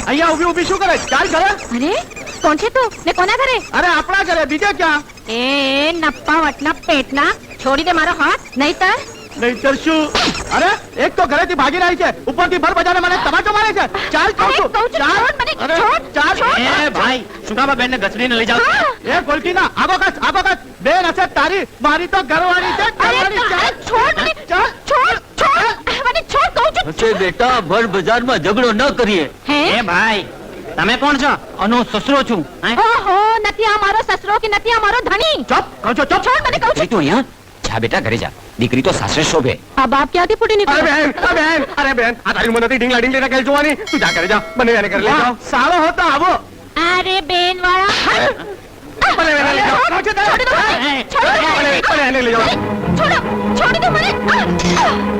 અહીંયા ઊભી ઊભી શું કરે? ચાલ ઘરે. અરે કોણ છે તું ને કોના ઘરે? અરે આપણા ઘરે, બીજે ક્યાં? એ નપ્પા વટના પેટના છોડી દે મારો હાથ, નહીતર નહીતર શું? અરે એક તો ઘરેથી ભાગી રહી છે, ઉપરથી ભર બજારે મને તમાચો મારે છે. ચાલ કહું છું. છોડ મને, અરે, છોડ, ચાલ. છોડ. એ ભાઈ સુકાબા બેન ને ઘસડીને લઈ જાઓ. એ ગોલટીના આગો કચ બેન હશે તારી, મારી તો ઘરવાળી છે. ઘરવાળી છે. છોડ મને, ચાલ. છોડ મને, છોડ કહું છું. હશે બેટા, ભર બજારમાં ઝઘડો ન કરીએ. હે એ ભાઈ તમે કોણ છો? આનો સસરો છું. ઓહો, નથી આ મારો સસરો કે નથી આ મારો ધણી. ચૂપ કહું છું, ચૂપ. છોડ મને કહું છું. તું અહીંયા જા બેટા, ઘરે જા. દીકરી તો સાસરે શોભે. આ બાપ ક્યાંથી ફૂટી અરે નીકળ્યો? બેન, અરે બેન, આ તારી ઉંમર નથી ઢીંગલા ઢીંગલી ખેલ જોવાની. તું જા કરે જા, મને એને કરે લઈ જાઓ. સારો હતો આવો. અરે બેન વાળા, મને એને લઈ જાઓ. કહું છું તને. છોડી દો મને, છોડી દો. મને એને લઈ જાઓ. છોડો, છોડી દો મને.